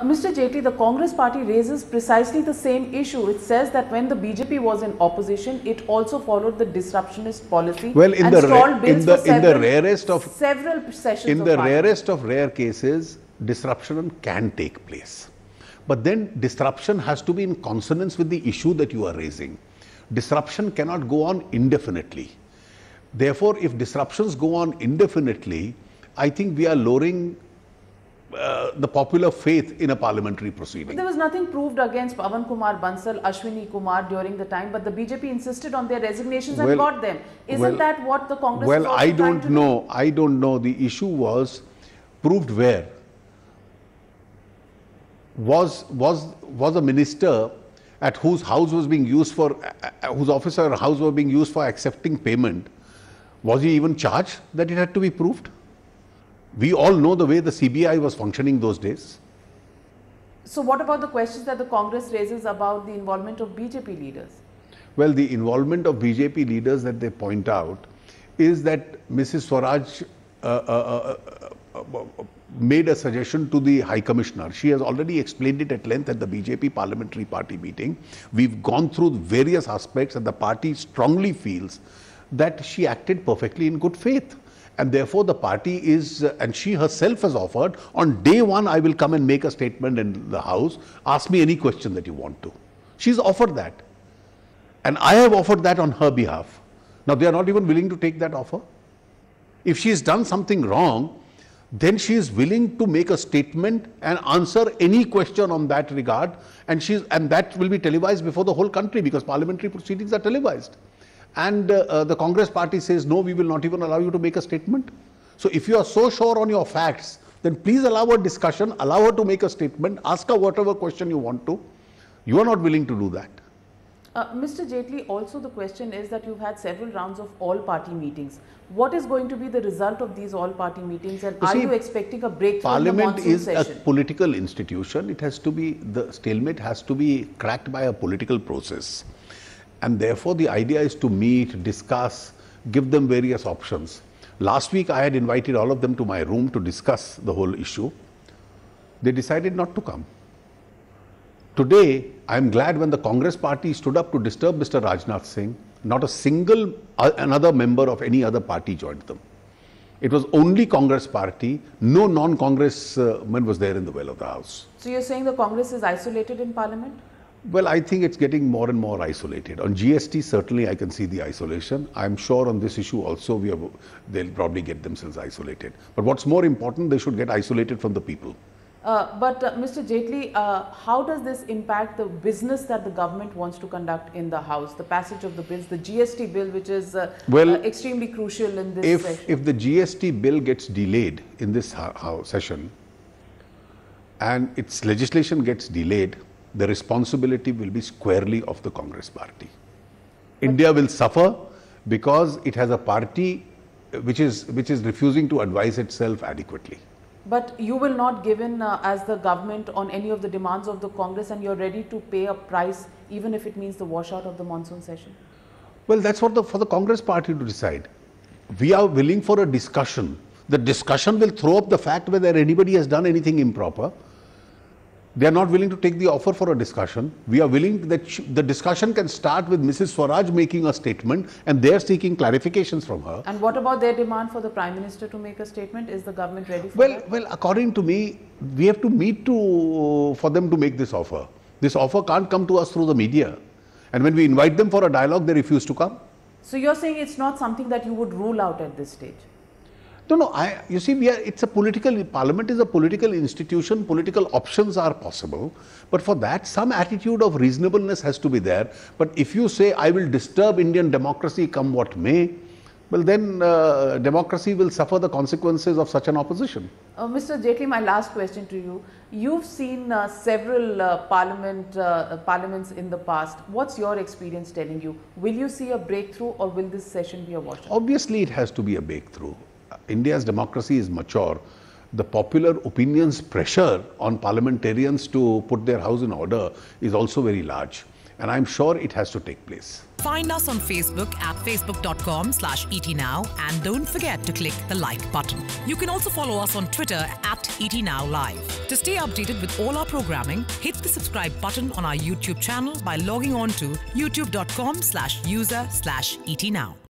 Mr. Jaitley, the Congress party raises precisely the same issue. It says that when the BJP was in opposition, it also followed the disruptionist policy and stalled bills for several sessions in the rarest of rare cases, disruption can take place. But then disruption has to be in consonance with the issue that you are raising. Disruption cannot go on indefinitely. Therefore, if disruptions go on indefinitely, I think we are lowering the popular faith in a parliamentary proceeding. There was nothing proved against Pawan Kumar Bansal, Ashwini Kumar during the time, but the BJP insisted on their resignations and got them. Isn't that what the Congress is also trying to do? I don't know. The issue was proved where? Was a minister at whose house was being used for, whose office or house was being used for accepting payment, was he even charged that it had to be proved? We all know the way the CBI was functioning those days. So what about the questions that the Congress raises about the involvement of BJP leaders? Well, the involvement of BJP leaders that they point out is that Mrs. Swaraj made a suggestion to the High Commissioner. She has already explained it at length at the BJP Parliamentary Party meeting. We've gone through various aspects and the party strongly feels that she acted perfectly in good faith. And therefore the party is, and she herself has offered, on day one I will come and make a statement in the House, ask me any question that you want to. She's offered that. And I have offered that on her behalf. Now they are not even willing to take that offer. If she has done something wrong, then she is willing to make a statement and answer any question on that regard, and that will be televised before the whole country because parliamentary proceedings are televised. And the Congress party says, no, we will not even allow you to make a statement. So if you are so sure on your facts, then please allow her discussion, allow her to make a statement, ask her whatever question you want to. You are not willing to do that. Mr. Jaitley, also the question is that you've had several rounds of all-party meetings. What is going to be the result of these all-party meetings, and are you expecting a breakthrough in the monsoon session? Parliament is a political institution. It has to be, the stalemate has to be cracked by a political process. And therefore, the idea is to meet, discuss, give them various options. Last week, I had invited all of them to my room to discuss the whole issue. They decided not to come. Today, I am glad when the Congress party stood up to disturb Mr. Rajnath Singh, not a single another member of any other party joined them. It was only Congress party, no non-Congress man was there in the well of the House. So you're saying the Congress is isolated in Parliament? Well, I think it's getting more and more isolated. On GST, certainly I can see the isolation. I'm sure on this issue also they'll probably get themselves isolated. But what's more important, they should get isolated from the people. Mr. Jaitley, how does this impact the business that the government wants to conduct in the House? The passage of the bills, the GST bill, which is extremely crucial in this session. If the GST bill gets delayed in this session and its legislation gets delayed, the responsibility will be squarely of the Congress party. India will suffer because it has a party which is refusing to advise itself adequately. But you will not give in as the government on any of the demands of the Congress, and you're ready to pay a price even if it means the washout of the monsoon session? Well, that's for the Congress party to decide. We are willing for a discussion. The discussion will throw up the fact whether anybody has done anything improper. They are not willing to take the offer for a discussion. We are willing that the discussion can start with Mrs. Swaraj making a statement and they are seeking clarifications from her. And what about their demand for the Prime Minister to make a statement? Is the government ready for that? Well, according to me, we have to meet for them to make this offer. This offer can't come to us through the media. And when we invite them for a dialogue, they refuse to come. So you're saying it's not something that you would rule out at this stage? No, you see, Parliament is a political institution, political options are possible, but for that some attitude of reasonableness has to be there. But if you say, I will disturb Indian democracy come what may, well then democracy will suffer the consequences of such an opposition. Mr. Jaitley, my last question to you. You've seen several parliaments in the past. What's your experience telling you? Will you see a breakthrough or will this session be a washout? Obviously, it has to be a breakthrough. India's democracy is mature. The popular opinion's pressure on parliamentarians to put their house in order is also very large. And I'm sure it has to take place. Find us on Facebook at facebook.com/ETNow and don't forget to click the like button. You can also follow us on Twitter at ETNowLive. To stay updated with all our programming, hit the subscribe button on our YouTube channel by logging on to youtube.com/user/ETNow.